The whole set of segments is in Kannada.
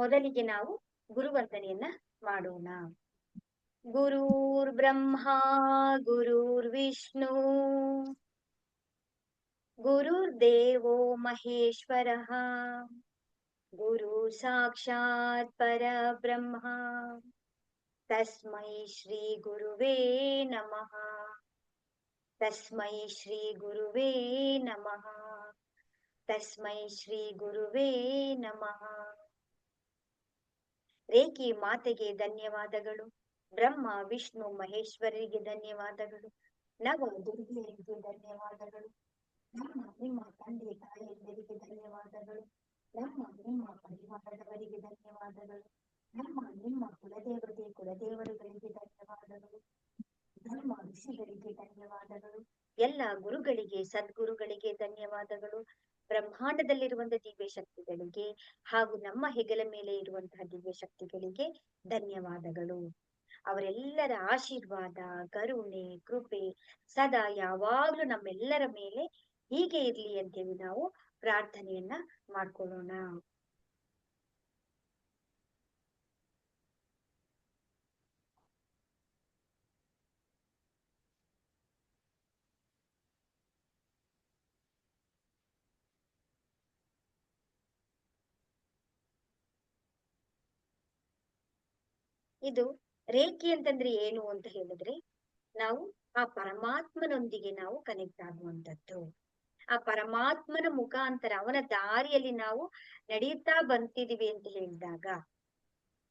ಮೊದಲಿಗೆ ನಾವು ಗುರುವಂದನೆಯನ್ನ ಮಾಡೋಣ. ಗುರುರ್ ಬ್ರಹ್ಮ ಗುರುರ್ ವಿಷ್ಣು ಗುರುರ್ ದೇವೋ ಮಹೇಶ್ವರಃ ಗುರು ಸಾಕ್ಷಾತ್ ಪರಬ್ರಹ್ಮ ತಸ್ಮೈ ಶ್ರೀ ಗುರುವೇ ನಮಃ. ತಸ್ಮೈ ಶ್ರೀ ಗುರುವೇ ನಮಃ. ತಸ್ಮೈ ಶ್ರೀ ಗುರುವೇ ನಮಃ. ರೇಖಿ ಮಾತೆಗೆ ಧನ್ಯವಾದಗಳು. ಬ್ರಹ್ಮ ವಿಷ್ಣು ಮಹೇಶ್ವರರಿಗೆ ಧನ್ಯವಾದಗಳು. ನವ ದುರ್ಗೆಯರಿಗೆ ಧನ್ಯವಾದಗಳು. ನಿಮ್ಮ ತಂದೆ ತಾಯಿಯರಿಗೆ ಧನ್ಯವಾದಗಳು. ನಿಮ್ಮ ಪರಿವಾರದವರಿಗೆ ಧನ್ಯವಾದಗಳು. ನಿಮ್ಮ ಕುಲದೇವರುಗಳಿಗೆ ಧನ್ಯವಾದಗಳು. ಧರ್ಮ ಋಷಿಗಳಿಗೆ ಧನ್ಯವಾದಗಳು. ಎಲ್ಲ ಗುರುಗಳಿಗೆ ಸದ್ಗುರುಗಳಿಗೆ ಧನ್ಯವಾದಗಳು. ಬ್ರಹ್ಮಾಂಡದಲ್ಲಿರುವಂತಹ ದಿವ್ಯ ಶಕ್ತಿಗಳಿಗೆ ಹಾಗೂ ನಮ್ಮ ಹೆಗಲ ಮೇಲೆ ಇರುವಂತಹ ದಿವ್ಯ ಶಕ್ತಿಗಳಿಗೆ ಧನ್ಯವಾದಗಳು. ಅವರೆಲ್ಲರ ಆಶೀರ್ವಾದ, ಕರುಣೆ, ಕೃಪೆ ಸದಾ ಯಾವಾಗ್ಲೂ ನಮ್ಮೆಲ್ಲರ ಮೇಲೆ ಹೀಗೆ ಇರ್ಲಿ ಅಂತೇಳಿ ನಾವು ಪ್ರಾರ್ಥನೆಯನ್ನ ಮಾಡ್ಕೊಳ್ಳೋಣ. ಇದು ರೇಖೆ ಅಂತಂದ್ರೆ ಏನು ಅಂತ ಹೇಳಿದ್ರೆ, ನಾವು ಆ ಪರಮಾತ್ಮನೊಂದಿಗೆ ನಾವು ಕನೆಕ್ಟ್ ಆಗುವಂತದ್ದು. ಆ ಪರಮಾತ್ಮನ ಮುಖಾಂತರ ಅವನ ದಾರಿಯಲ್ಲಿ ನಾವು ನಡೆಯುತ್ತಾ ಬಂತಿದೀವಿ ಅಂತ ಹೇಳಿದಾಗ,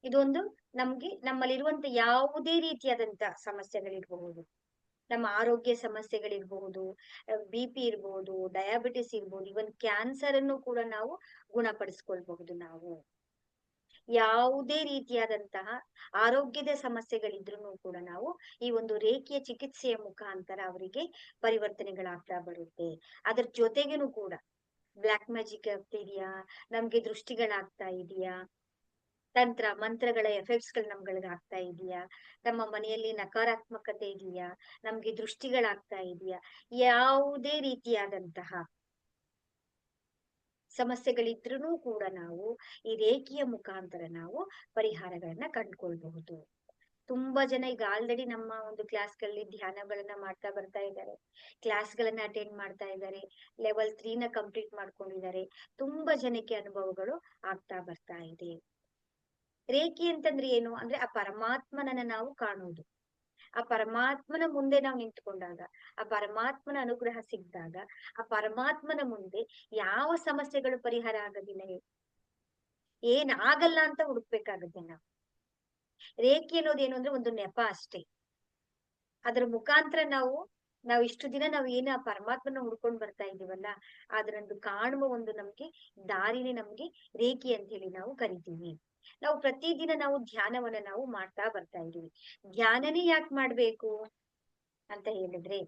ಇದೊಂದು ನಮ್ಗೆ ನಮ್ಮಲ್ಲಿರುವಂತ ಯಾವುದೇ ರೀತಿಯಾದಂತ ಸಮಸ್ಯೆಗಳಿರಬಹುದು, ನಮ್ಮ ಆರೋಗ್ಯ ಸಮಸ್ಯೆಗಳಿರ್ಬಹುದು, BP ಇರ್ಬಹುದು, ಡಯಾಬಿಟಿಸ್ ಇರ್ಬಹುದು, ಇವನ್ ಕ್ಯಾನ್ಸರ್ ಅನ್ನು ಕೂಡ ನಾವು ಗುಣಪಡಿಸ್ಕೊಳ್ಬಹುದು. ನಾವು ಯಾವುದೇ ರೀತಿಯಾದಂತಹ ಆರೋಗ್ಯದ ಸಮಸ್ಯೆಗಳಿದ್ರು ಕೂಡ ನಾವು ಈ ಒಂದು ರೇಖೆಯ ಚಿಕಿತ್ಸೆಯ ಮುಖಾಂತರ ಅವರಿಗೆ ಪರಿವರ್ತನೆಗಳಾಗ್ತಾ ಬರುತ್ತೆ. ಅದ್ರ ಜೊತೆಗೇನು ಕೂಡ ಬ್ಲ್ಯಾಕ್ ಮ್ಯಾಜಿಕ್ ಆಗ್ತಿದ್ಯಾ, ನಮ್ಗೆ ದೃಷ್ಟಿಗಳಾಗ್ತಾ ಇದೆಯಾ, ತಂತ್ರ ಮಂತ್ರಗಳ ಎಫೆಕ್ಟ್ಸ್ ಗಳು ನಮ್ಗಳಿಗೆ ಆಗ್ತಾ ಇದೆಯಾ, ನಮ್ಮ ಮನೆಯಲ್ಲಿ ನಕಾರಾತ್ಮಕತೆ ಇದೆಯಾ, ನಮ್ಗೆ ದೃಷ್ಟಿಗಳಾಗ್ತಾ ಇದೆಯಾ, ಯಾವುದೇ ರೀತಿಯಾದಂತಹ ಸಮಸ್ಯೆಗಳಿದ್ರೂ ಕೂಡ ನಾವು ಈ ರೇಖೆಯ ಮುಖಾಂತರ ನಾವು ಪರಿಹಾರಗಳನ್ನ ಕಂಡುಕೊಳ್ಬಹುದು. ತುಂಬಾ ಜನ ಈಗ ಆಲ್ರೆಡಿ ನಮ್ಮ ಒಂದು ಕ್ಲಾಸ್ಗಳಲ್ಲಿ ಧ್ಯಾನಗಳನ್ನ ಮಾಡ್ತಾ ಬರ್ತಾ ಇದ್ದಾರೆ, ಕ್ಲಾಸ್ಗಳನ್ನ ಅಟೆಂಡ್ ಮಾಡ್ತಾ ಇದ್ದಾರೆ, ಲೆವೆಲ್ 3 ಕಂಪ್ಲೀಟ್ ಮಾಡ್ಕೊಂಡಿದ್ದಾರೆ. ತುಂಬಾ ಜನಕ್ಕೆ ಅನುಭವಗಳು ಆಗ್ತಾ ಬರ್ತಾ ಇದೆ. ರೇಖೆ ಅಂತಂದ್ರೆ ಏನು ಅಂದ್ರೆ ಆ ಪರಮಾತ್ಮನನ್ನ ನಾವು ಕಾಣುವುದು. ಆ ಪರಮಾತ್ಮನ ಮುಂದೆ ನಾವು ನಿಂತ್ಕೊಂಡಾಗ, ಆ ಪರಮಾತ್ಮನ ಅನುಗ್ರಹ ಸಿಕ್ಕಿದಾಗ, ಆ ಪರಮಾತ್ಮನ ಮುಂದೆ ಯಾವ ಸಮಸ್ಯೆಗಳು ಪರಿಹಾರ ಆಗೋದಿಲ್ಲ, ಏನ್ ಆಗಲ್ಲ ಅಂತ ಹುಡುಕ್ಬೇಕಾಗುತ್ತೆ ನಾವು. ರೇಖೆ ಅನ್ನೋದೇನು ಅಂದ್ರೆ ಒಂದು ನೆಪ ಅಷ್ಟೇ. ಅದ್ರ ಮುಖಾಂತರ ನಾವು ಇಷ್ಟು ದಿನ ನಾವು ಏನು ಆ ಪರಮಾತ್ಮನ ಹುಡ್ಕೊಂಡ್ ಬರ್ತಾ ಇದೀವಲ್ಲ, ಅದರೊಂದು ಕಾಣುವ ಒಂದು ನಮ್ಗೆ ದಾರಿನೇ ನಮ್ಗೆ ರೇಖೆ ಅಂತ ಹೇಳಿ ನಾವು ಕರಿತೀವಿ. ನಾವು ಪ್ರತಿದಿನ ನಾವು ಧ್ಯಾನವನ್ನ ನಾವು ಮಾಡ್ತಾ ಬರ್ತಾ ಇದೀವಿ. ಧ್ಯಾನನೇ ಯಾಕೆ ಮಾಡ್ಬೇಕು ಅಂತ ಹೇಳಿದ್ರೆ,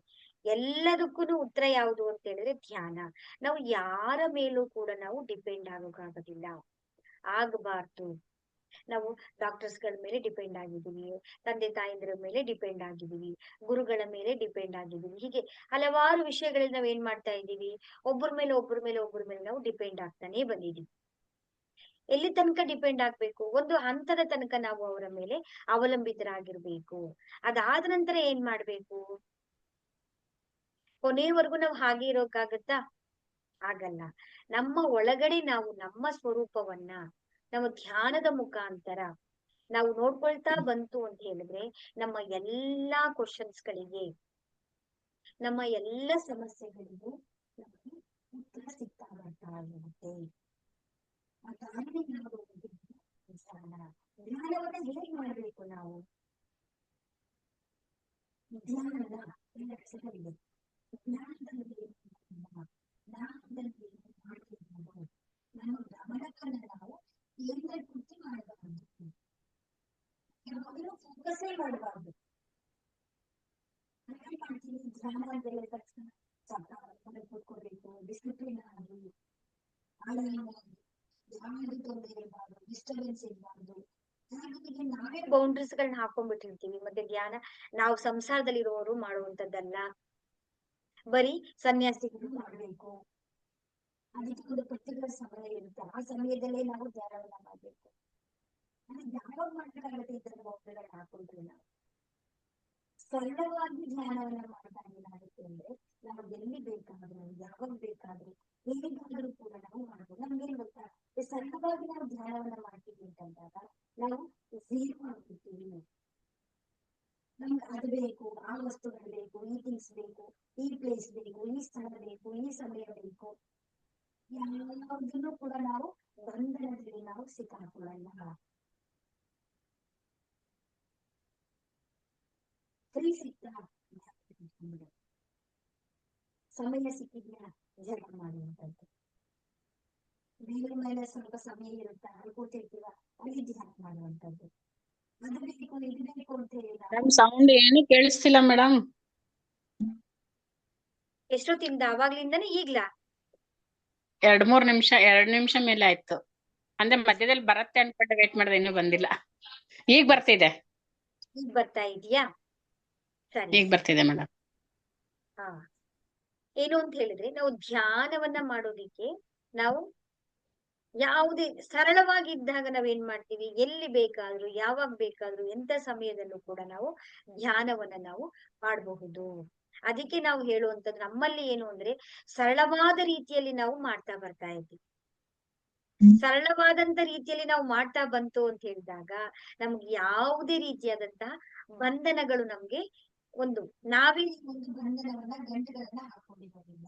ಎಲ್ಲದಕ್ಕೂ ಉತ್ತರ ಯಾವುದು ಅಂತ ಹೇಳಿದ್ರೆ ಧ್ಯಾನ. ನಾವು ಯಾರ ಮೇಲೂ ಕೂಡ ನಾವು ಡಿಪೆಂಡ್ ಆಗೋಕ್ಕಾಗೋದಿಲ್ಲ, ಆಗಬಾರ್ದು. ನಾವು ಡಾಕ್ಟರ್ಸ್ ಗಳ ಮೇಲೆ ಡಿಪೆಂಡ್ ಆಗಿದ್ದೀವಿ, ತಂದೆ ತಾಯಂದಿರ ಮೇಲೆ ಡಿಪೆಂಡ್ ಆಗಿದ್ದೀವಿ, ಗುರುಗಳ ಮೇಲೆ ಡಿಪೆಂಡ್ ಆಗಿದ್ದೀವಿ. ಹೀಗೆ ಹಲವಾರು ವಿಷಯಗಳಲ್ಲಿ ನಾವ್ ಏನ್ ಮಾಡ್ತಾ ಇದ್ದೀವಿ, ಒಬ್ಬರ ಮೇಲೆ ನಾವು ಡಿಪೆಂಡ್ ಆಗ್ತಾನೆ ಬಂದಿದೀವಿ. ಎಲ್ಲಿ ತನಕ ಡಿಪೆಂಡ್ ಆಗ್ಬೇಕು, ಒಂದು ಹಂತದ ತನಕ ನಾವು ಅವರ ಮೇಲೆ ಅವಲಂಬಿತರಾಗಿರ್ಬೇಕು. ಅದಾದ ನಂತರ ಏನ್ ಮಾಡ್ಬೇಕು, ಕೊನೆಯವರೆಗೂ ನಾವು ಹಾಗೆ ಇರೋಕ್ಕಾಗತ್ತಾ? ಆಗಲ್ಲ. ನಮ್ಮ ಒಳಗಡೆ ನಾವು ನಮ್ಮ ಸ್ವರೂಪವನ್ನ ನಾವು ಧ್ಯಾನದ ಮುಖಾಂತರ ನಾವು ನೋಡ್ಕೊಳ್ತಾ ಬಂತು ಅಂತ ಹೇಳಿದ್ರೆ, ನಮ್ಮ ಎಲ್ಲಾ ಕ್ವಶನ್ಸ್ ಗಳಿಗೆ, ನಮ್ಮ ಎಲ್ಲ ಸಮಸ್ಯೆಗಳಿಗೂ ನಮಗೆ ಉತ್ತರ ಸಿಗ್ತಾ ಬರ್ತಾ ಇರುತ್ತೆ. ಧ್ಯಾನವನ್ನ ಹೇಗೆ ಮಾಡ್ಬೇಕು ನಾವು? ಧ್ಯಾನದ ಲಕ್ಷಣವಿದೆ. ಜ್ಞಾನದಲ್ಲಿ ಮಾಡ್ತಿರ್ಬೋದು, ನಮ್ಮ ಗಮನವನ್ನ ನಾವು ಕೇಂದ್ರೀಕೃತಿ ಮಾಡಬಾರದು, ಯಾವಾಗಲೂ ಫೋಕಸ್ಸೇ ಮಾಡಬಾರ್ದು. ನಾವೇನ್ ಮಾಡ್ತೀವಿ, ಧ್ಯಾನ ಅಂತ ಹೇಳಿದ ತಕ್ಷಣ ಕೂತ್ಕೋಬೇಕು, ಡಿಸಿಪ್ಲಿನ್ ಆಗಿ, ಯಾವುದು ತೊಂದರೆ ಇರಬಾರ್ದು, ಡಿಸ್ಟರ್ಬೆನ್ಸ್ ಇರಬಾರ್ದು. ನಾವೇ ಬೌಂಡ್ರೀಸ್ ಗಳನ್ನ ಹಾಕೊಂಡ್ಬಿಟ್ಟಿರ್ತೀವಿ. ಮತ್ತೆ ಧ್ಯಾನ ನಾವು ಸಂಸಾರದಲ್ಲಿರುವವರು ಮಾಡುವಂತದ್ದಲ್ಲ, ಬರೀ ಸನ್ಯಾಸಿಗಳು ಮಾಡ್ಬೇಕು, ಅದಕ್ಕೆ ಒಂದು ಪರ್ಟಿಕ್ಯುಲರ್ ಸಮಯ ಇರುತ್ತೆ, ಆ ಸಮಯದಲ್ಲೇ ನಾವು ಧ್ಯಾನವನ್ನ ಮಾಡ್ಬೇಕು. ಮಾಡಕ್ಕಾಗತ್ತೆ ಈ ತರ ಬೊಬ್ಬೆಗಳನ್ನ ಹಾಕೊಂಡ್ರೆ ನಾವು ಸರಳವಾಗಿ ಧ್ಯಾನವನ್ನ ಮಾಡ್ತಾ ಏನಾಗುತ್ತೆ ಅಂದ್ರೆ ನಾವು ಎಲ್ಲಿ ಬೇಕಾದ್ರೂ ಯಾವಾಗ ಬೇಕಾದ್ರೂ ಹೇಗಾದ್ರೂ ಕೂಡ ನಾವು ಮಾಡ್ಬೋದು. ನಮ್ಗೇನ್ ಗೊತ್ತಾ, ಸರಳವಾಗಿ ನಾವು ಧ್ಯಾನವನ್ನ ಮಾಡ್ತೀವಿ ಅಂತಂದಾಗ ನಾವು ಝೀರೋ ಆಗ್ಬಿಡ್ತೀವಿ. ನಮ್ಗೆ ಅದು ಬೇಕು, ಆ ವಸ್ತುಗಳು ಬೇಕು, ಈ ಥಿಂಗ್ಸ್ ಬೇಕು, ಈ ಪ್ಲೇಸ್ ಬೇಕು, ಈ ಸ್ಥಳ ಬೇಕು, ಈ ಸಮಯ ಬೇಕು, ಯಾವುದನ್ನು ಕೂಡ ನಾವು ಬಂಧನದಲ್ಲಿ ನಾವು ಸಿಕ್ಕಾಕೊಳ್ಳಲ್ಲ. ಫ್ರೀ ಸಿಕ್ತಾ ಸಮಯ ಸಿಕ್ಕಿದ್ಯಾ ಜಪ ಮಾಡುವಂಥದ್ದು. ಬೇರೆ ಮೇಲೆ ಸ್ವಲ್ಪ ಸಮಯ ಇರುತ್ತಾ ಅಲ್ಲಿ ಕೂತಿರ್ತೀವ, ಅಲ್ಲಿ ಧ್ಯಾನ ಮಾಡುವಂಥದ್ದು. ಅದು ಬೇಕು ಇದು ಬೇಕು ಅಂತ ಹೇಳಿ ಸೌಂಡ್ ಏನು ಕೇಳಿಸ್ತಿಲ್ಲ ಮೇಡಮ್. ಎಷ್ಟೊತ್ತಿಂದ? ಅವಾಗ್ಲಿಂದನೇ ಈಗ್ಲಾ? 2 ನಿಮಿಷ ಮೇಲೆ ಆಯ್ತು. ಅಂದ್ರೆ ಮಧ್ಯದಲ್ಲಿ ಬರತ್ತೆ ಅನ್ಕೊಂಡೆ ವೇಟ್ ಮಾಡಿದೆ, ಇನ್ನೂ ಬಂದಿಲ್ಲ. ಈಗ ಬರ್ತಿದೆ. ಈಗ ಬರ್ತಾ ಇದೆಯಾ? ಸರಿ, ಈಗ ಬರ್ತಿದೆ ಮೇಡಮ್. ಹಾ, ಏನು ಅಂತ ಹೇಳಿದ್ರೆ ನಾವು ಧ್ಯಾನವನ್ನ ಮಾಡೋದಿಕ್ಕೆ ನಾವು ಯಾವುದೇ ಸರಳವಾಗಿದ್ದಾಗ ನಾವೇನ್ ಮಾಡ್ತೀವಿ, ಎಲ್ಲಿ ಬೇಕಾದ್ರೂ ಯಾವಾಗ ಬೇಕಾದ್ರೂ ಎಂತ ಸಮಯದಲ್ಲೂ ಕೂಡ ನಾವು ಧ್ಯಾನವನ್ನ ನಾವು ಮಾಡಬಹುದು. ಅದಕ್ಕೆ ನಾವು ಹೇಳುವಂತದ್ದು ನಮ್ಮಲ್ಲಿ ಏನು ಅಂದ್ರೆ ಸರಳವಾದ ರೀತಿಯಲ್ಲಿ ನಾವು ಮಾಡ್ತಾ ಬರ್ತಾ ಇದ್ದೀವಿ. ಸರಳವಾದಂತ ರೀತಿಯಲ್ಲಿ ನಾವು ಮಾಡ್ತಾ ಬಂತು ಅಂತ ಹೇಳಿದಾಗ ನಮ್ಗೆ ಯಾವುದೇ ರೀತಿಯಾದಂತಹ ಬಂಧನಗಳು ನಮ್ಗೆ ನಾವೇ ಒಂದು ಬಂಧನವನ್ನ ಗಂಟುಗಳನ್ನ ಹಾಕೊಂಡಿರೋದಿಲ್ಲ.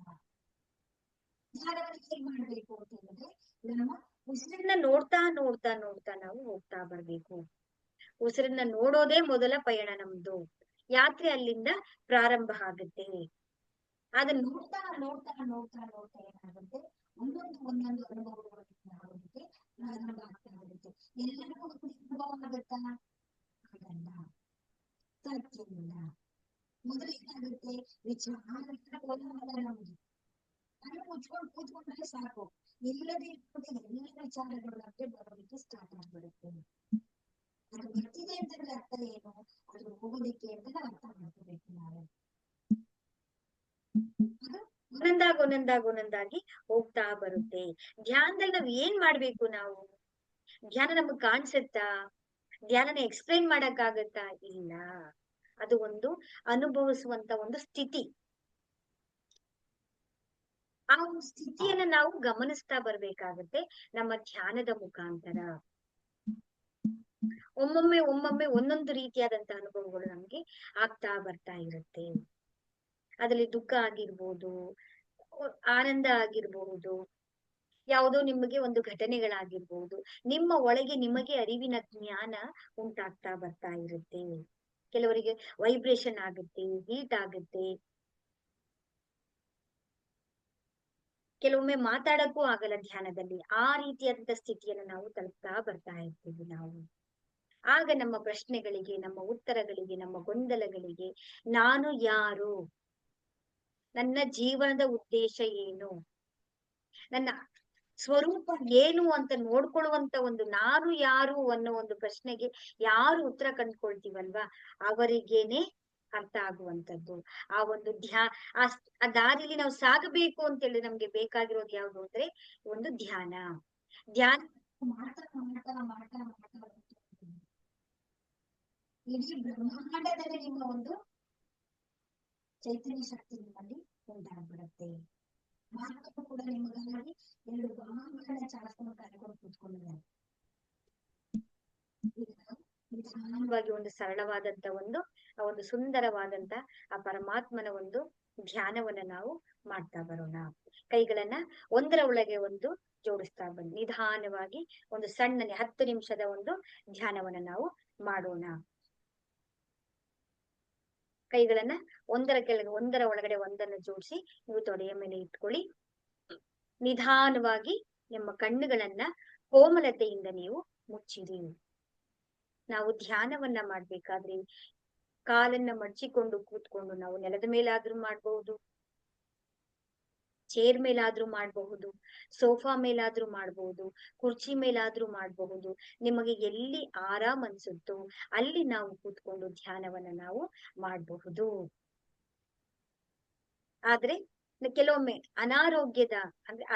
ಧ್ಯಾನವನ್ನ ಹೇಗ್ ಮಾಡ್ಬೇಕು ಅಂತ ಹೇಳಿದ್ರೆ ನಮ್ಮ ಉಸಿರನ್ನ ನೋಡ್ತಾ ನೋಡ್ತಾ ನೋಡ್ತಾ ನಾವು ಹೋಗ್ತಾ ಬರ್ಬೇಕು. ಉಸಿರನ್ನ ನೋಡೋದೇ ಮೊದಲ ಪಯಣ ನಮ್ದು. ಯಾತ್ರೆ ಅಲ್ಲಿಂದ ಪ್ರಾರಂಭ ಆಗುತ್ತೆ. ಅದನ್ನ ನೋಡ್ತಾ ನೋಡ್ತಾ ನೋಡ್ತಾ ನೋಡ್ತಾ ಏನಾಗುತ್ತೆ, ಒಂದೊಂದು ಅನುಭವಗಳಿಗೆ ಆಗೋದಕ್ಕೆ ಪ್ರಾರಂಭ ಆಗ್ತಾ ಇರುತ್ತೆ. ಎಲ್ಲರಿಗೂ ಅನುಭವ ಆಗುತ್ತಾ? ಆಗಲ್ಲ, ಸಾಧ್ಯವಿಲ್ಲ. ಮೊದಲು ಏನಾಗುತ್ತೆ, ವಿಚಾರ ನಮಗೆ ಕಣ್ಣು ಮುಚ್ಕೊಂಡು ಕೂತ್ಕೊಂಡ್ರೆ ಸಾಕು, ಇಲ್ಲದೆ ಎಲ್ಲ ವಿಚಾರಗಳು ನಮಗೆ ಬರೋದಕ್ಕೆ ಸ್ಟಾರ್ಟ್ ಆಗ್ಬಿಡುತ್ತೆ. ಅದು ಬರ್ತಿದೆ ಅಂತಂದ್ರೆ ಅರ್ಥ ಏನು, ಅದು ಹೋಗೋದಕ್ಕೆ ಅಂತ ಅರ್ಥ ಮಾಡ್ಕೋಬೇಕು ನಾವು. ಒಂದೊಂದಾಗಿ ಹೋಗ್ತಾ ಬರುತ್ತೆ. ಧ್ಯಾನದಲ್ಲಿ ನಾವ್ ಏನ್ ಮಾಡ್ಬೇಕು? ನಾವು ಧ್ಯಾನ ನಮಗ್ ಕಾಣಿಸುತ್ತಾ? ಧ್ಯಾನನ ಎಕ್ಸ್ಪ್ಲೈನ್ ಮಾಡಕ್ ಆಗತ್ತಾ? ಇಲ್ಲ. ಅದು ಒಂದು ಅನುಭವಿಸುವಂತ ಒಂದು ಸ್ಥಿತಿ. ಆ ಒಂದು ಸ್ಥಿತಿಯನ್ನ ನಾವು ಗಮನಿಸ್ತಾ ಬರ್ಬೇಕಾಗತ್ತೆ ನಮ್ಮ ಧ್ಯಾನದ ಮುಖಾಂತರ. ಒಮ್ಮೊಮ್ಮೆ ಒಂದೊಂದು ರೀತಿಯಾದಂತಹ ಅನುಭವಗಳು ನಮ್ಗೆ ಆಗ್ತಾ ಬರ್ತಾ ಇರುತ್ತೆ. ಅದ್ರಲ್ಲಿ ದುಃಖ ಆಗಿರ್ಬೋದು, ಆನಂದ ಆಗಿರ್ಬಹುದು, ಯಾವುದೋ ನಿಮಗೆ ಒಂದು ಘಟನೆಗಳಾಗಿರ್ಬಹುದು, ನಿಮ್ಮ ಒಳಗೆ ನಿಮಗೆ ಅರಿವಿನ ಜ್ಞಾನ ಉಂಟಾಗ್ತಾ ಬರ್ತಾ ಇರುತ್ತೆ. ಕೆಲವರಿಗೆ ವೈಬ್ರೇಷನ್ ಆಗುತ್ತೆ, ಹೀಟ್ ಆಗುತ್ತೆ, ಕೆಲವೊಮ್ಮೆ ಮಾತಾಡಕ್ಕೂ ಆಗಲ್ಲ ಧ್ಯಾನದಲ್ಲಿ. ಆ ರೀತಿಯಾದಂತ ಸ್ಥಿತಿಯನ್ನು ನಾವು ತಲುಪ್ತಾ ಬರ್ತಾ ಇರ್ತೀವಿ ನಾವು. ಆಗ ನಮ್ಮ ಪ್ರಶ್ನೆಗಳಿಗೆ, ನಮ್ಮ ಉತ್ತರಗಳಿಗೆ, ನಮ್ಮ ಗೊಂದಲಗಳಿಗೆ ನಾನು ಯಾರು, ನನ್ನ ಜೀವನದ ಉದ್ದೇಶ ಏನು, ನನ್ನ ಸ್ವರೂಪ ಏನು ಅಂತ ನೋಡ್ಕೊಳ್ಳುವಂತ ಒಂದು ನಾನು ಯಾರು ಅನ್ನೋ ಒಂದು ಪ್ರಶ್ನೆಗೆ ಯಾರು ಉತ್ತರ ಕಂಡ್ಕೊಳ್ತೀವಲ್ವಾ ಅವರಿಗೇನೆ ಅರ್ಥ ಆಗುವಂತದ್ದು. ಆ ಒಂದು ಆ ದಾರಿಲಿ ನಾವು ಸಾಗಬೇಕು ಅಂತ ಹೇಳಿ ನಮ್ಗೆ ಬೇಕಾಗಿರೋದು ಯಾವುದು ಅಂದ್ರೆ ಒಂದು ಧ್ಯಾನ. ಧ್ಯಾನ ಮಾಡ್ತಾ ಮಾಡ್ತಾ ಮಾಡ್ತಾ ಮಾಡ್ತಾ ಇಡೀ ಬ್ರಹ್ಮಾಂಡದಲ್ಲಿ ನಿಮ್ಮ ಒಂದು ಚೈತನ್ಯ ಶಕ್ತಿ ನಿಮ್ಮಲ್ಲಿ ಉಂಟಾಗ್ಬಿಡುತ್ತೆ. ಮಾತು ಕೂಡ ನಿಮಗಾಗಿ 2 ಬ್ರಹ್ಮಾಂಡಗಳನ್ನ ಚಾಚ್ಕೊಂಡು ಕರ್ಕೊಂಡು ಕೂತ್ಕೊಂಡಿದ್ದಾರೆ. ನಿಧಾನವಾಗಿ ಒಂದು ಸರಳವಾದಂತ ಒಂದು ಸುಂದರವಾದಂತ ಆ ಪರಮಾತ್ಮನ ಒಂದು ಧ್ಯಾನವನ್ನ ನಾವು ಮಾಡ್ತಾ ಬರೋಣ. ಕೈಗಳನ್ನ ಒಂದರ ಒಳಗೆ ಒಂದು ಜೋಡಿಸ್ತಾ ಬನ್ನಿ. ನಿಧಾನವಾಗಿ ಒಂದು ಸಣ್ಣನೆ 10 ನಿಮಿಷದ ಒಂದು ಧ್ಯಾನವನ್ನ ನಾವು ಮಾಡೋಣ. ಕೈಗಳನ್ನ ಒಂದರ ಒಳಗಡೆ ಒಂದನ್ನು ಜೋಡಿಸಿ ನೀವು ತೊಡೆಯ ಮೇಲೆ ಇಟ್ಕೊಳ್ಳಿ. ನಿಧಾನವಾಗಿ ನಿಮ್ಮ ಕಣ್ಣುಗಳನ್ನ ಕೋಮಲತೆಯಿಂದ ನೀವು ಮುಚ್ಚಿರಿ. ನಾವು ಧ್ಯಾನವನ್ನ ಮಾಡ್ಬೇಕಾದ್ರೆ ಕಾಲನ್ನ ಮಡಚಿಕೊಂಡು ಕೂತ್ಕೊಂಡು ನಾವು ನೆಲದ ಮೇಲಾದ್ರೂ ಮಾಡಬಹುದು, ಚೇರ್ ಮೇಲಾದ್ರೂ ಮಾಡಬಹುದು, ಸೋಫಾ ಮೇಲಾದ್ರೂ ಮಾಡಬಹುದು, ಕುರ್ಚಿ ಮೇಲಾದ್ರೂ ಮಾಡಬಹುದು. ನಿಮಗೆ ಎಲ್ಲಿ ಆರಾಮ್ ಅನ್ಸುತ್ತೋ ಅಲ್ಲಿ ನಾವು ಕೂತ್ಕೊಂಡು ಧ್ಯಾನವನ್ನ ನಾವು ಮಾಡಬಹುದು. ಆದ್ರೆ ಕೆಲವೊಮ್ಮೆ ಅನಾರೋಗ್ಯದ ಅಂದ್ರೆ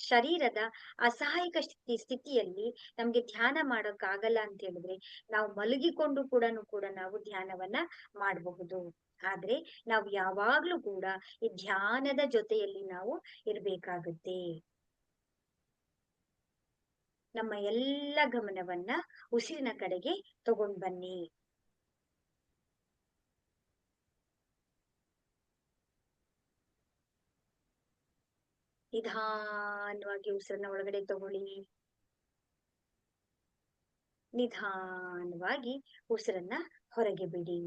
ಶರೀರದ ಅಸಹಾಯಕ ಸ್ಥಿತಿಯಲ್ಲಿ ನಮ್ಗೆ ಧ್ಯಾನ ಮಾಡೋಕ್ಕಾಗಲ್ಲ ಅಂತ ಹೇಳಿದ್ರೆ ನಾವು ಮಲಗಿಕೊಂಡು ಕೂಡ ನಾವು ಧ್ಯಾನವನ್ನ ಮಾಡಬಹುದು. ಆದ್ರೆ ನಾವು ಯಾವಾಗ್ಲೂ ಕೂಡ ಈ ಧ್ಯಾನದ ಜೊತೆಯಲ್ಲಿ ನಾವು ಇರ್ಬೇಕಾಗುತ್ತೆ. ನಮ್ಮ ಎಲ್ಲ ಗಮನವನ್ನ ಉಸಿರಿನ ಕಡೆಗೆ ತಗೊಂಡ್ ಬನ್ನಿ. ನಿಧಾನವಾಗಿ ಉಸಿರನ್ನ ಒಳಗಡೆ ತಗೊಳ್ಳಿ. ನಿಧಾನವಾಗಿ ಉಸಿರನ್ನ ಹೊರಗೆ ಬಿಡಿ.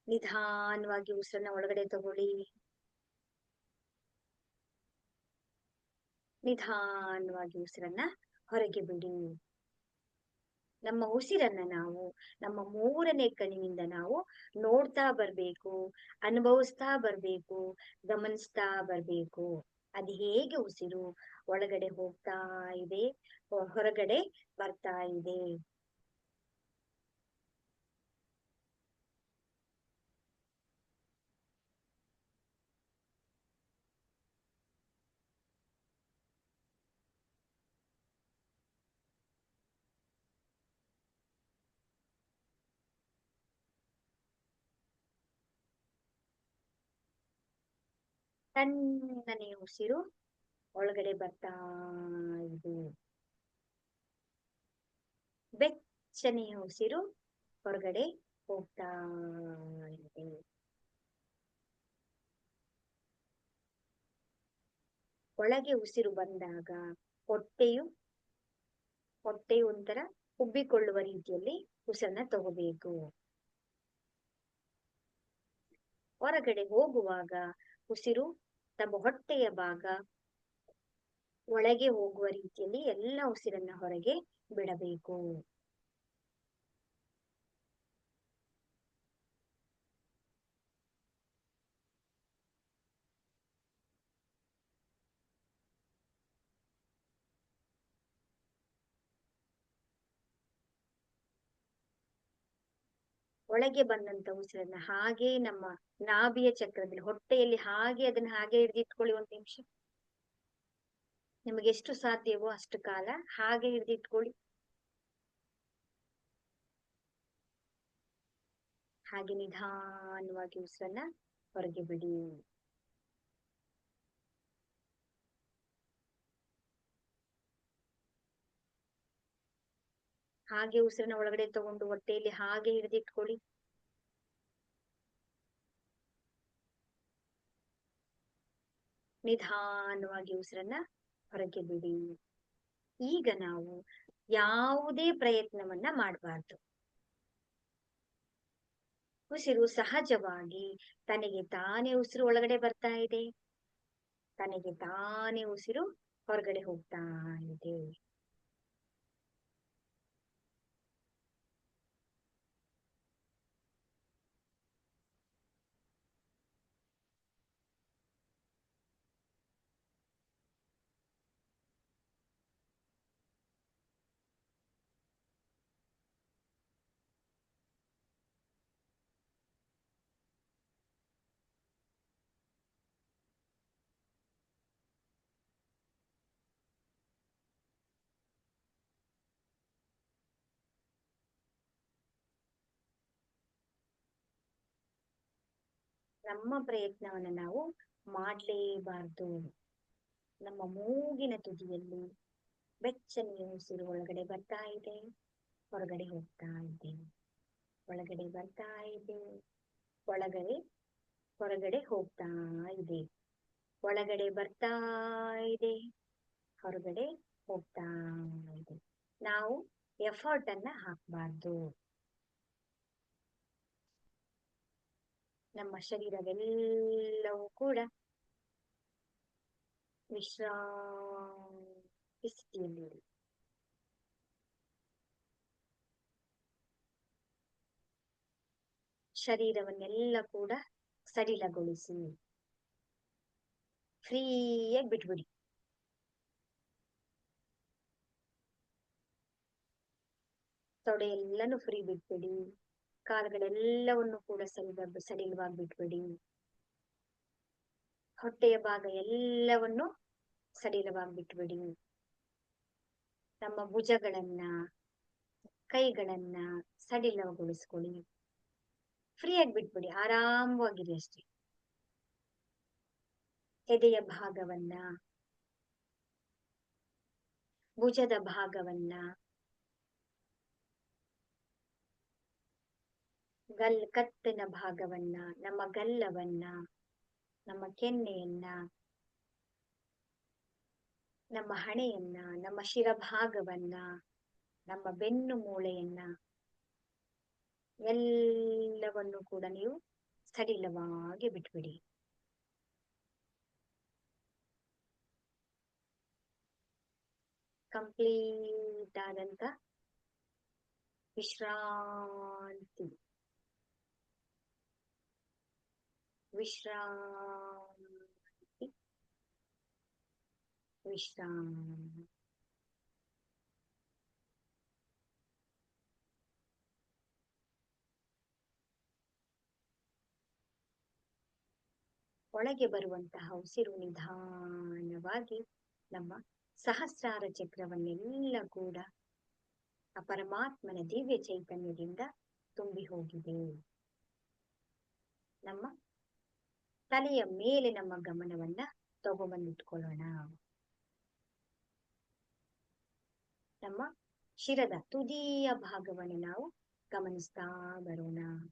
ನಿಧಾನವಾಗಿ ಉಸಿರನ್ನ ಒಳಗಡೆ ತಗೊಳ್ಳಿ. ನಿಧಾನವಾಗಿ ಉಸಿರನ್ನ ಹೊರಗೆ ಬಿಡಿ. ನಮ್ಮ ಉಸಿರನ್ನ ನಾವು ನಮ್ಮ 3ನೇ ಕಣ್ಣಿನಿಂದ ನಾವು ನೋಡ್ತಾ ಬರ್ಬೇಕು, ಅನುಭವಿಸ್ತಾ ಬರ್ಬೇಕು, ಗಮನಿಸ್ತಾ ಬರ್ಬೇಕು. ಅದು ಹೇಗೆ ಉಸಿರು ಒಳಗಡೆ ಹೋಗ್ತಾ ಇದೆ, ಹೊರಗಡೆ ಬರ್ತಾ ಇದೆ. ತಣ್ಣನೆ ಉಸಿರು ಒಳಗಡೆ ಬರ್ತಾ ಇದೆ. ಬೆಚ್ಚನೆಯ ಉಸಿರು ಹೊರಗಡೆ ಹೋಗ್ತಾ ಇದೆ. ಒಳಗೆ ಉಸಿರು ಬಂದಾಗ ಹೊಟ್ಟೆಯು ಒಂಥರ ಉಬ್ಬಿಕೊಳ್ಳುವ ರೀತಿಯಲ್ಲಿ ಉಸಿರನ್ನ ತಗೋಬೇಕು. ಹೊರಗಡೆ ಹೋಗುವಾಗ ಉಸಿರು ತಮ್ಮ ಹೊಟ್ಟೆಯ ಭಾಗ ಒಳಗೆ ಹೋಗುವ ರೀತಿಯಲ್ಲಿ ಎಲ್ಲ ಉಸಿರನ್ನ ಹೊರಗೆ ಬಿಡಬೇಕು. ಒಳಗೆ ಬಂದಂತ ಉಸಿರನ್ನ ಹಾಗೆ ನಮ್ಮ ನಾಭಿಯ ಚಕ್ರದಲ್ಲಿ ಹೊಟ್ಟೆಯಲ್ಲಿ ಹಾಗೆ ಅದನ್ನ ಹಾಗೆ ಹಿಡಿದಿಟ್ಕೊಳ್ಳಿ. 1 ನಿಮಿಷ ನಿಮಗೆ ಎಷ್ಟು ಸಾಧ್ಯವೋ ಅಷ್ಟು ಕಾಲ ಹಾಗೆ ಹಿಡಿದಿಟ್ಕೊಳ್ಳಿ. ಹಾಗೆ ನಿಧಾನವಾಗಿ ಉಸಿರನ್ನ ಹೊರಗೆ ಬಿಡಿ. ಹಾಗೆ ಉಸಿರನ್ನ ಒಳಗಡೆ ತಗೊಂಡು ಹೊಟ್ಟೆಯಲ್ಲಿ ಹಾಗೆ ಹಿಡಿದಿಟ್ಕೊಳ್ಳಿ. ನಿಧಾನವಾಗಿ ಉಸಿರನ್ನ ಹೊರಗೆ ಬಿಡಿ. ಈಗ ನಾವು ಯಾವುದೇ ಪ್ರಯತ್ನವನ್ನ ಮಾಡಬಾರ್ದು. ಉಸಿರು ಸಹಜವಾಗಿ ತನಗೆ ತಾನೇ ಉಸಿರು ಒಳಗಡೆ ಬರ್ತಾ ಇದೆ, ತನಗೆ ತಾನೇ ಉಸಿರು ಹೊರಗಡೆ ಹೋಗ್ತಾ ಇದೆ. ನಮ್ಮ ಪ್ರಯತ್ನವನ್ನ ನಾವು ಮಾಡಲೇಬಾರ್ದು. ನಮ್ಮ ಮೂಗಿನ ತುದಿಯಲ್ಲಿ ಬೆಚ್ಚನೆಯ ಉಸಿರು ಒಳಗಡೆ ಬರ್ತಾ ಇದೆ, ಹೊರಗಡೆ ಹೋಗ್ತಾ ಇದೆ. ಒಳಗಡೆ ಬರ್ತಾ ಇದೆ, ಒಳಗಡೆ ಹೊರಗಡೆ ಹೋಗ್ತಾ ಇದೆ. ಒಳಗಡೆ ಬರ್ತಾ ಇದೆ, ಹೊರಗಡೆ ಹೋಗ್ತಾ ಇದೆ. ನಾವು ಎಫರ್ಟ್ ಅನ್ನ ಹಾಕಬಾರ್ದು. ನಮ್ಮ ಶರೀರವೆಲ್ಲವೂ ಕೂಡ ವಿಶ್ರಾಂತಿ ಸ್ಥಿತಿಯಲ್ಲಿ ಶರೀರವನ್ನೆಲ್ಲ ಕೂಡ ಸಡಿಲಗೊಳಿಸಿ ಫ್ರೀಯಾಗಿ ಬಿಟ್ಬಿಡಿ. ತೊಡೆ ಎಲ್ಲಾನು ಫ್ರೀ ಬಿಟ್ಬಿಡಿ. ಕಾಲುಗಳೆಲ್ಲವನ್ನು ಕೂಡ ಸಡಿಲವಾಗಿ ಬಿಟ್ಬಿಡಿ. ಹೊಟ್ಟೆಯ ಭಾಗ ಎಲ್ಲವನ್ನು ಸಡಿಲವಾಗಿ ಬಿಟ್ಬಿಡಿ. ನಮ್ಮ ಭುಜಗಳನ್ನ, ಕೈಗಳನ್ನ ಸಡಿಲಗೊಳಿಸ್ಕೊಳ್ಳಿ. ಫ್ರೀಯಾಗಿ ಬಿಟ್ಬಿಡಿ, ಆರಾಮವಾಗಿರಿ ಅಷ್ಟೇ. ಎದೆಯ ಭಾಗವನ್ನ, ಭುಜದ ಭಾಗವನ್ನ, ಕತ್ತಿನ ಭಾಗವನ್ನ, ನಮ್ಮ ಗಲ್ಲವನ್ನ, ನಮ್ಮ ಕೆನ್ನೆಯನ್ನ, ನಮ್ಮ ಹಣೆಯನ್ನ, ನಮ್ಮ ಶಿರಭಾಗವನ್ನ, ನಮ್ಮ ಬೆನ್ನು ಮೂಳೆಯನ್ನ ಎಲ್ಲವನ್ನು ಕೂಡ ನೀವು ಸಡಿಲವಾಗಿ ಬಿಟ್ಬಿಡಿ. ಕಂಪ್ಲೀಟ್ ಆದಂತ ವಿಶ್ರಾಂತಿ, ವಿಶ್ರಾಂತಿ, ವಿಶ್ರಾಂತಿ. ಒಳಗೆ ಬರುವಂತಹ ಉಸಿರು ನಿಧಾನವಾಗಿ ನಮ್ಮ ಸಹಸ್ರಾರ ಚಕ್ರವನ್ನೆಲ್ಲ ಕೂಡ ಆ ಪರಮಾತ್ಮನ ದಿವ್ಯ ಚೈತನ್ಯದಿಂದ ತುಂಬಿ ಹೋಗಿದೆ. ನಮ್ಮ ತಲೆಯ ಮೇಲೆ ನಮ್ಮ ಗಮನವನ್ನ ತಗೊಂಬಂದಿಟ್ಕೊಳ್ಳೋಣ. ನಮ್ಮ ಶಿರದ ತುದಿಯ ಭಾಗವನ್ನು ನಾವು ಗಮನಿಸ್ತಾ ಬರೋಣ.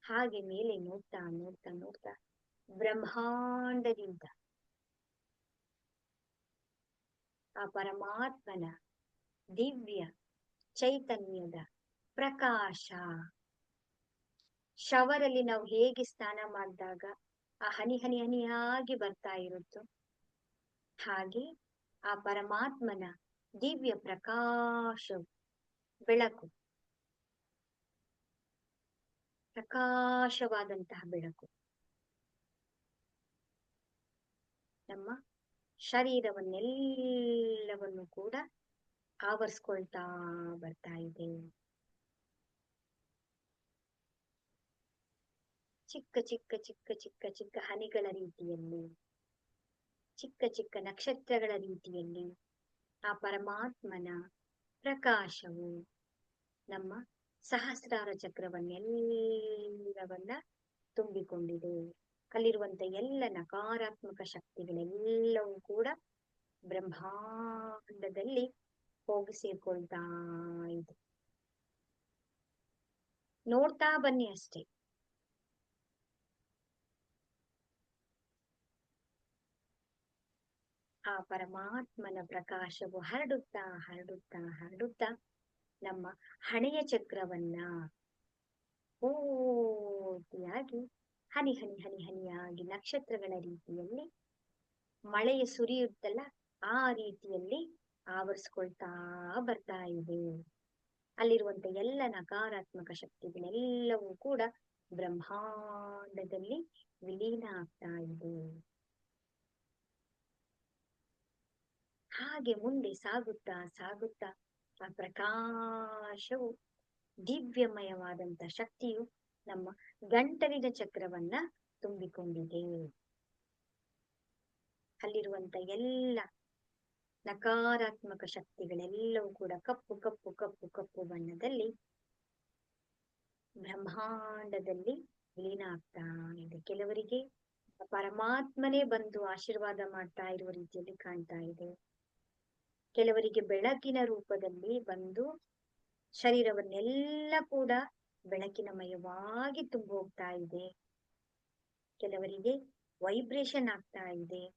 ಹಾಗೆ ಮೇಲೆ ನೋಡ್ತಾ ನೋಡ್ತಾ ನೋಡ್ತಾ ಬ್ರಹ್ಮಾಂಡದಿಂದ ಆ ಪರಮಾತ್ಮನ ದಿವ್ಯ ಚೈತನ್ಯದ ಪ್ರಕಾಶ, ಶವರಲ್ಲಿ ನಾವು ಹೇಗೆ ಸ್ನಾನ ಮಾಡಿದಾಗ ಆ ಹನಿ ಹನಿ ಹನಿಯಾಗಿ ಬರ್ತಾ ಇರುತ್ತೋ ಹಾಗೆ ಆ ಪರಮಾತ್ಮನ ದಿವ್ಯ ಪ್ರಕಾಶ, ಬೆಳಕು, ಪ್ರಕಾಶವಾದಂತಹ ಬೆಳಕು ನಮ್ಮ ಶರೀರವನ್ನೆಲ್ಲವನ್ನು ಕೂಡ ಆವರಿಸ್ಕೊಳ್ತಾ ಬರ್ತಾ ಇದೆ. ಚಿಕ್ಕ ಚಿಕ್ಕ ಚಿಕ್ಕ ಚಿಕ್ಕ ಚಿಕ್ಕ ಹನಿಗಳ ರೀತಿಯಲ್ಲಿ, ಚಿಕ್ಕ ಚಿಕ್ಕ ನಕ್ಷತ್ರಗಳ ರೀತಿಯಲ್ಲಿ ಆ ಪರಮಾತ್ಮನ ಪ್ರಕಾಶವು ನಮ್ಮ ಸಹಸ್ರಾರ ಚಕ್ರವನ್ನೆಲ್ಲವನ್ನ ತುಂಬಿಕೊಂಡಿದೆ. ಅಲ್ಲಿರುವಂತ ಎಲ್ಲ ನಕಾರಾತ್ಮಕ ಶಕ್ತಿಗಳೆಲ್ಲವೂ ಕೂಡ ಬ್ರಹ್ಮಾಂಡದಲ್ಲಿ ಹೋಗಿ ಸೇರ್ಕೊಳ್ತಾ ಇದೆ. ನೋಡ್ತಾ ಬನ್ನಿ ಅಷ್ಟೇ. ಆ ಪರಮಾತ್ಮನ ಪ್ರಕಾಶವು ಹರಡುತ್ತಾ ಹರಡುತ್ತಾ ಹರಡುತ್ತಾ ನಮ್ಮ ಹಣೆಯ ಚಕ್ರವನ್ನ ಪೂರ್ತಿಯಾಗಿ ಹನಿ ಹನಿ ಹನಿ ಹನಿಯಾಗಿ ನಕ್ಷತ್ರಗಳ ರೀತಿಯಲ್ಲಿ ಮಳೆಯ ಸುರಿಯುತ್ತಲ್ಲ ಆ ರೀತಿಯಲ್ಲಿ ಆವರಿಸ್ಕೊಳ್ತಾ ಬರ್ತಾ ಇದೆ. ಅಲ್ಲಿರುವಂತ ಎಲ್ಲ ನಕಾರಾತ್ಮಕ ಶಕ್ತಿಗಳೆಲ್ಲವೂ ಕೂಡ ಬ್ರಹ್ಮಾಂಡದಲ್ಲಿ ವಿಲೀನ ಆಗ್ತಾ ಇದೆ. ಹಾಗೆ ಮುಂದೆ ಸಾಗುತ್ತಾ ಸಾಗುತ್ತಾ ಆ ಪ್ರಕಾಶವು, ದಿವ್ಯಮಯವಾದಂತ ಶಕ್ತಿಯು ನಮ್ಮ ಗಂಟಲಿನ ಚಕ್ರವನ್ನ ತುಂಬಿಕೊಂಡಿದೆ. ಅಲ್ಲಿರುವಂತ ಎಲ್ಲ ನಕಾರಾತ್ಮಕ ಶಕ್ತಿಗಳೆಲ್ಲವೂ ಕೂಡ ಕಪ್ಪು ಕಪ್ಪು ಕಪ್ಪು ಕಪ್ಪು ಬಣ್ಣದಲ್ಲಿ ಬ್ರಹ್ಮಾಂಡದಲ್ಲಿ ವಿಲೀನ ಆಗ್ತಾ ಇದೆ. ಕೆಲವರಿಗೆ ಪರಮಾತ್ಮನೇ ಬಂದು ಆಶೀರ್ವಾದ ಮಾಡ್ತಾ ಇರುವ ರೀತಿಯಲ್ಲಿ ಕಾಣ್ತಾ ಇದೆ. ಕೆಲವರಿಗೆ ಬೆಳಕಿನ ರೂಪದಲ್ಲಿ ಬಂದು ಶರೀರವನ್ನೆಲ್ಲ ಕೂಡ ಬೆಳಕಿನಮಯವಾಗಿ ತುಂಬ ಹೋಗ್ತಾ ಇದೆ. ಕೆಲವರಿಗೆ ವೈಬ್ರೇಷನ್ ಆಗ್ತಾ ಇದೆ.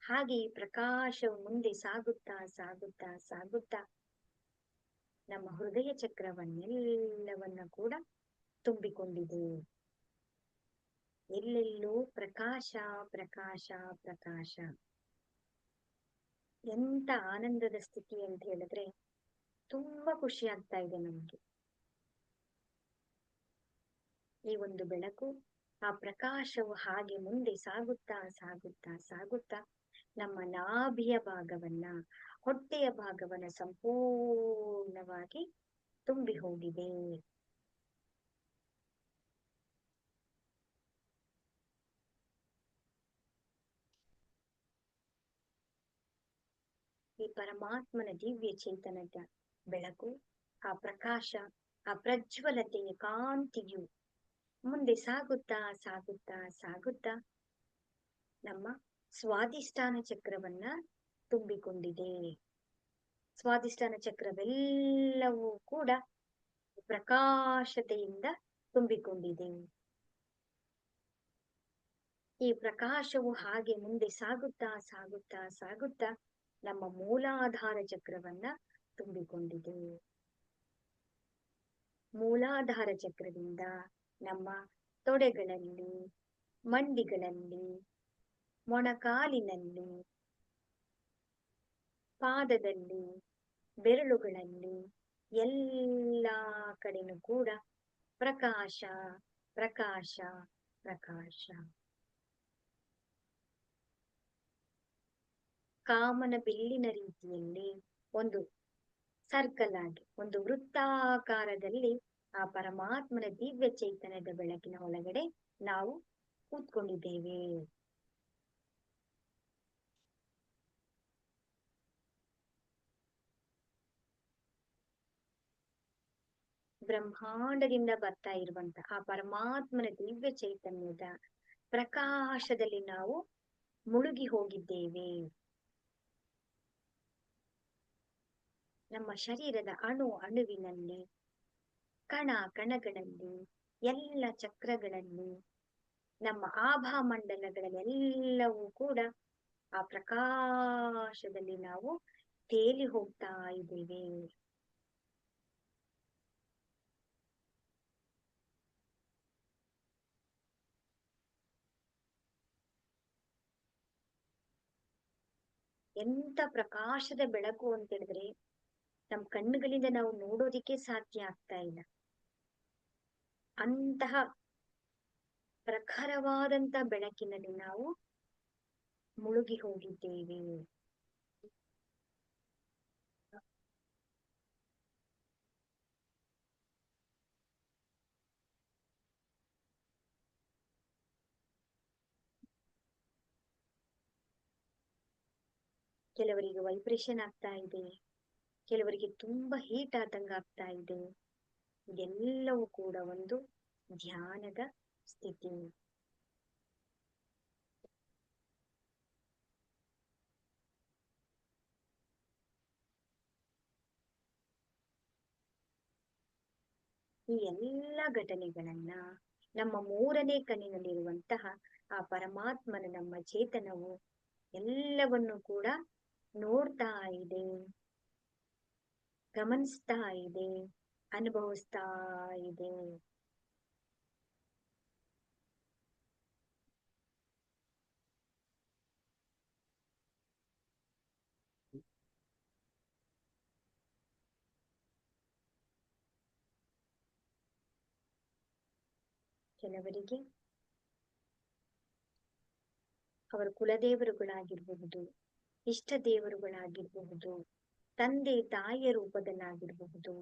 ಹಾಗೆ ಈ ಪ್ರಕಾಶವು ಮುಂದೆ ಸಾಗುತ್ತಾ ಸಾಗುತ್ತಾ ಸಾಗುತ್ತಾ ನಮ್ಮ ಹೃದಯ ಚಕ್ರವನ್ನೆಲ್ಲವನ್ನ ಕೂಡ ತುಂಬಿಕೊಂಡಿದೆ. ಎಲ್ಲೆಲ್ಲೂ ಪ್ರಕಾಶ ಪ್ರಕಾಶ ಪ್ರಕಾಶ. ಎಂತ ಆನಂದದ ಸ್ಥಿತಿ ಅಂತ ಹೇಳಿದ್ರೆ ತುಂಬಾ ಖುಷಿ ಆಗ್ತಾ ಇದೆ ನಮ್ಗೆ. ಈ ಒಂದು ಬೆಳಕು, ಆ ಪ್ರಕಾಶವು ಹಾಗೆ ಮುಂದೆ ಸಾಗುತ್ತಾ ಸಾಗುತ್ತಾ ಸಾಗುತ್ತಾ ನಮ್ಮ ನಾಭಿಯ ಭಾಗವನ್ನ, ಹೊಟ್ಟೆಯ ಭಾಗವನ್ನ ಸಂಪೂರ್ಣವಾಗಿ ತುಂಬಿ ಹೋಗಿದೆ. ಈ ಪರಮಾತ್ಮನ ದಿವ್ಯ ಚೇತನದ ಬೆಳಕು, ಆ ಪ್ರಕಾಶ, ಆ ಪ್ರಜ್ವಲತೆಯ ಕಾಂತಿಯು ಮುಂದೆ ಸಾಗುತ್ತಾ ಸಾಗುತ್ತಾ ಸಾಗುತ್ತಾ ನಮ್ಮ ಸ್ವಾದಿಷ್ಠಾನ ಚಕ್ರವನ್ನ ತುಂಬಿಕೊಂಡಿದೆ. ಸ್ವಾದಿಷ್ಠಾನ ಚಕ್ರವೆಲ್ಲವೂ ಕೂಡ ಪ್ರಕಾಶತೆಯಿಂದ ತುಂಬಿಕೊಂಡಿದೆ. ಈ ಪ್ರಕಾಶವು ಹಾಗೆ ಮುಂದೆ ಸಾಗುತ್ತಾ ಸಾಗುತ್ತಾ ಸಾಗುತ್ತಾ ನಮ್ಮ ಮೂಲಾಧಾರ ಚಕ್ರವನ್ನ ತುಂಬಿಕೊಂಡಿದೆ. ಮೂಲಾಧಾರ ಚಕ್ರದಿಂದ ನಮ್ಮ ತೊಡೆಗಳಲ್ಲಿ, ಮಂಡಿಗಳಲ್ಲಿ, ಮೊಣಕಾಲಿನಲ್ಲಿ, ಪಾದದಲ್ಲಿ, ಬೆರಳುಗಳಲ್ಲಿ ಎಲ್ಲಾ ಕಡೆನೂ ಕೂಡ ಪ್ರಕಾಶ ಪ್ರಕಾಶ ಪ್ರಕಾಶ. ಕಾಮನ ಬಿಲ್ಲಿನ ರೀತಿಯಲ್ಲಿ ಒಂದು ಸರ್ಕಲ್ ಆಗಿ, ಒಂದು ವೃತ್ತಾಕಾರದಲ್ಲಿ ಆ ಪರಮಾತ್ಮನ ದಿವ್ಯ ಚೈತನ್ಯದ ಬೆಳಕಿನ ಒಳಗಡೆ ನಾವು ಕೂತ್ಕೊಂಡಿದ್ದೇವೆ. ಬ್ರಹ್ಮಾಂಡದಿಂದ ಬರ್ತಾ ಇರುವಂತ ಆ ಪರಮಾತ್ಮನ ದಿವ್ಯ ಚೈತನ್ಯದ ಪ್ರಕಾಶದಲ್ಲಿ ನಾವು ಮುಳುಗಿ ಹೋಗಿದ್ದೇವೆ. ನಮ್ಮ ಶರೀರದ ಅಣು ಅಣುವಿನಲ್ಲಿ, ಕಣ ಕಣಗಳಲ್ಲಿ, ಎಲ್ಲ ಚಕ್ರಗಳಲ್ಲಿ, ನಮ್ಮ ಆಭಾ ಮಂಡಲಗಳಲ್ಲೆಲ್ಲವೂ ಕೂಡ ಆ ಪ್ರಕಾಶದಲ್ಲಿ ನಾವು ತೇಲಿ ಹೋಗ್ತಾ ಇದ್ದೇವೆ. ಎಂತ ಪ್ರಕಾಶದ ಬೆಳಕು ಅಂತ ಹೇಳಿದ್ರೆ ನಮ್ ಕಣ್ಣುಗಳಿಂದ ನಾವು ನೋಡೋದಿಕ್ಕೆ ಸಾಧ್ಯ ಆಗ್ತಾ ಇಲ್ಲ. ಅಂತಹ ಪ್ರಖರವಾದಂತ ಬೆಳಕಿನಲ್ಲಿ ನಾವು ಮುಳುಗಿ ಹೋಗಿದ್ದೇವೆ. ಕೆಲವರಿಗೆ ವೈಬ್ರೇಷನ್ ಆಗ್ತಾ ಇದೆ, ಕೆಲವರಿಗೆ ತುಂಬಾ ಹೀಟ್ ಆದಂಗ ಆಗ್ತಾ ಇದೆ. ಇದೆಲ್ಲವೂ ಕೂಡ ಒಂದು ಧ್ಯಾನದ ಸ್ಥಿತಿ. ಈ ಎಲ್ಲ ಘಟನೆಗಳನ್ನ ನಮ್ಮ ಮೂರನೇ ಕಣ್ಣಿನಲ್ಲಿರುವಂತಹ ಆ ಪರಮಾತ್ಮನ ನಮ್ಮ ಚೇತನವು ಎಲ್ಲವನ್ನು ಕೂಡ ನೋಡ್ತಾ ಇದೆ, ಗಮನಿಸ್ತಾ ಇದೆ, ಅನುಭವಿಸ್ತಾ ಇದೆ. ಕೆಲವರಿಗೆ ಅವರ ಕುಲದೇವರುಗಳಾಗಿರಬಹುದು, ಇಷ್ಟ ದೇವರುಗಳಾಗಿರಬಹುದು, ತಂದೆ ತಾಯಿಯ ರೂಪದಲ್ಲಾಗಿರಬಹುದು,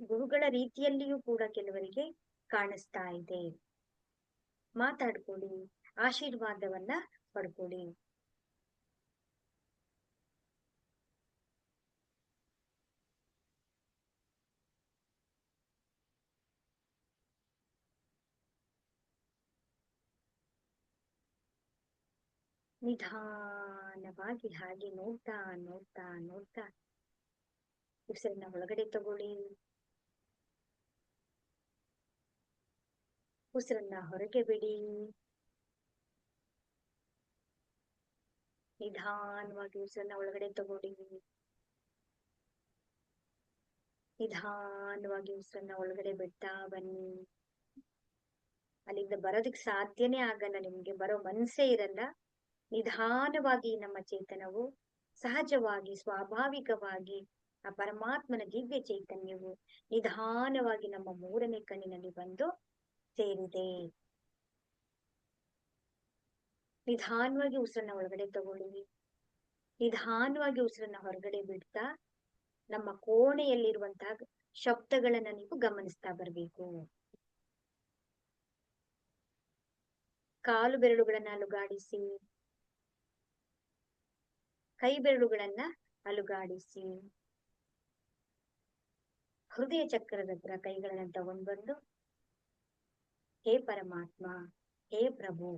ಗುರುಗಳ ರೀತಿಯಲ್ಲಿಯೂ ಕೂಡ ಕೆಲವರಿಗೆ ಕಾಣಿಸ್ತಾ ಇದೆ. ಮಾತಾಡ್ಕೊಳ್ಳಿ, ಆಶೀರ್ವಾದವನ್ನ ಪಡ್ಕೊಳ್ಳಿ. ನಿಧಾನವಾಗಿ ಹಾಗೆ ನೋಡ್ತಾ ನೋಡ್ತಾ ನೋಡ್ತಾ ಉಸಿರನ್ನ ಒಳಗಡೆ ತಗೊಳ್ಳಿ, ಉಸಿರನ್ನ ಹೊರಗೆ ಬಿಡಿ. ನಿಧಾನವಾಗಿ ಉಸಿರನ್ನ ಒಳಗಡೆ ತಗೊಳ್ಳಿ, ನಿಧಾನವಾಗಿ ಉಸಿರನ್ನ ಒಳಗಡೆ ಬಿಡ್ತಾ ಬನ್ನಿ. ಅಲ್ಲಿಂದ ಬರೋದಕ್ಕೆ ಸಾಧ್ಯನೇ ಆಗಲ್ಲ, ನಿಮ್ಗೆ ಬರೋ ಮನ್ಸೇ ಇರಲ್ಲ. ನಿಧಾನವಾಗಿ ನಮ್ಮ ಚೇತನವು ಸಹಜವಾಗಿ ಸ್ವಾಭಾವಿಕವಾಗಿ ಆ ಪರಮಾತ್ಮನ ದಿವ್ಯ ಚೈತನ್ಯವು ನಿಧಾನವಾಗಿ ನಮ್ಮ ಮೂರನೇ ಕಣ್ಣಿನಲ್ಲಿ ಬಂದು ಸೇರಿದೆ. ನಿಧಾನವಾಗಿ ಉಸಿರನ್ನ ಒಳಗಡೆ ತಗೊಳ್ಳಿ. ನಿಧಾನವಾಗಿ ಉಸಿರನ್ನ ಹೊರಗಡೆ ಬಿಡ್ತಾ ನಮ್ಮ ಕೋಣೆಯಲ್ಲಿರುವಂತಹ ಶಬ್ದಗಳನ್ನ ನೀವು ಗಮನಿಸ್ತಾ ಬರ್ಬೇಕು. ಕಾಲು ಬೆರಳುಗಳನ್ನ ಅಲುಗಾಡಿಸಿ, ಕೈ ಬೆರಳುಗಳನ್ನ ಅಲುಗಾಡಿಸಿ, ಹೃದಯ ಚಕ್ರದ ಹತ್ರ ಕೈಗಳನ್ನ ತಗೊಂಡ್ ಬಂದು, ಹೇ ಪರಮಾತ್ಮ, ಹೇ ಪ್ರಭು,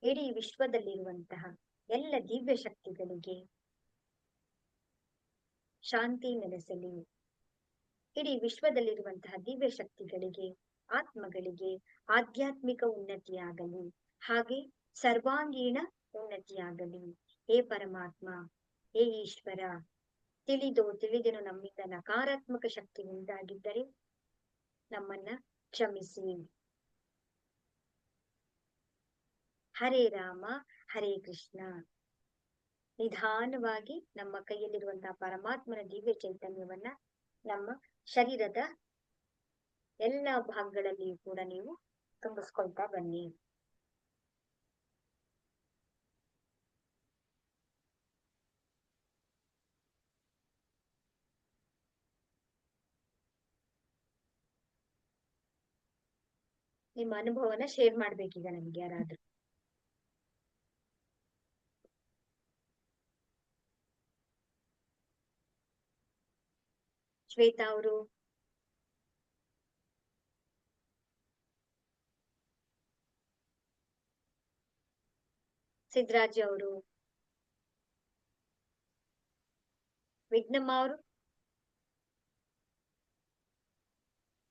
ಇಡೀ ವಿಶ್ವದಲ್ಲಿರುವಂತಹ ಎಲ್ಲ ದಿವ್ಯ ಶಕ್ತಿಗಳಿಗೆ ಶಾಂತಿ ನೆಲೆಸಲಿ. ಇಡೀ ವಿಶ್ವದಲ್ಲಿರುವಂತಹ ದಿವ್ಯ ಶಕ್ತಿಗಳಿಗೆ, ಆತ್ಮಗಳಿಗೆ ಆಧ್ಯಾತ್ಮಿಕ ಉನ್ನತಿಯಾಗಲಿ, ಹಾಗೆ ಸರ್ವಾಂಗೀಣ ಉನ್ನತಿಯಾಗಲಿ. ಹೇ ಪರಮಾತ್ಮ, ಹೇ ಈಶ್ವರ, ತಿಳಿದೋ ತಿಳಿದೇನೋ ನಮ್ಮಿಂದ ನಕಾರಾತ್ಮಕ ಶಕ್ತಿ ಉಂಟಾಗಿದ್ದರೆ ನಮ್ಮನ್ನ ಕ್ಷಮಿಸಿ. ಹರೇ ರಾಮ ಹರೇ ಕೃಷ್ಣ. ನಿಧಾನವಾಗಿ ನಮ್ಮ ಕೈಯಲ್ಲಿರುವಂತಹ ಪರಮಾತ್ಮನ ದಿವ್ಯ ಚೈತನ್ಯವನ್ನ ನಮ್ಮ ಶರೀರದ ಎಲ್ಲ ಭಾಗಗಳಲ್ಲಿಯೂ ಕೂಡ ನೀವು ತುಂಬಿಸ್ಕೊಳ್ತಾ ಬನ್ನಿ. ನಿಮ್ಮ ಅನುಭವನ ಶೇರ್ ಮಾಡ್ಬೇಕೀಗ ನಮ್ಗೆ ಯಾರಾದ್ರೂ. ಶ್ವೇತಾ ಅವರು, ಸಿದ್ರಾಜ್ ಅವರು, ವಿಘ್ನಮ್ಮ ಅವರು.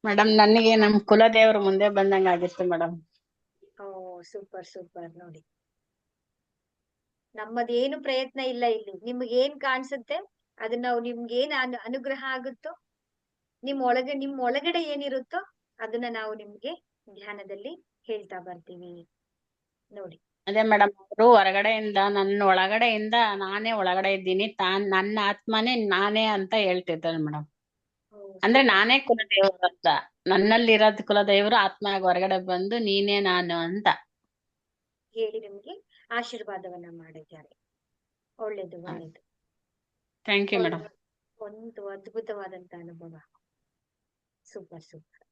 ಮೇಡಮ್ ನನಗೆ ನಮ್ ಕುಲದೇವ್ರು ಮುಂದೆ ಬಂದಂಗ ಆಗಿತ್ತು ಮೇಡಮ್. ಓ ಸೂಪರ್ ಸೂಪರ್. ನೋಡಿ, ನಮ್ಮದೇನು ಪ್ರಯತ್ನ ಇಲ್ಲ ಇಲ್ಲಿ. ನಿಮ್ಗೆ ಏನ್ ಕಾಣಿಸುತ್ತೆ ಅದನ್ನ ನಾವು ನಿಮ್ಗೆ ಏನ್ ಅನುಗ್ರಹ ಆಗುತ್ತೋ, ನಿಮ್ ಒಳಗಡೆ ಏನಿರುತ್ತೋ ಅದನ್ನ ನಾವು ನಿಮ್ಗೆ ಧ್ಯಾನದಲ್ಲಿ ಹೇಳ್ತಾ ಬರ್ತೀವಿ. ನೋಡಿ, ಅದೇ ಮೇಡಮ್, ಅವರು ಹೊರಗಡೆಯಿಂದ ನನ್ನ ಒಳಗಡೆಯಿಂದ ನಾನೇ ಒಳಗಡೆ ಇದ್ದೀನಿ, ನನ್ನ ಆತ್ಮನೇ ನಾನೇ ಅಂತ ಹೇಳ್ತಿದ್ದಾರೆ ಮೇಡಮ್. ಅಂದ್ರೆ ನಾನೇ ಕುಲದೇವರು ಅಂತ, ನನ್ನಲ್ಲಿರೋದ್ ಕುಲದೇವರು ಆತ್ಮ ಹೊರಗಡೆ ಬಂದು ನೀನೇ ನಾನು ಅಂತ ಹೇಳಿ ನಿಮ್ಗೆ ಆಶೀರ್ವಾದವನ್ನ ಮಾಡಿದ್ದಾರೆ. ಒಳ್ಳೇದು ಒಳ್ಳೇದು. Thank you madam. ಒಂದು ಅದ್ಭುತವಾದಂತ ಅನುಭವ. Super super.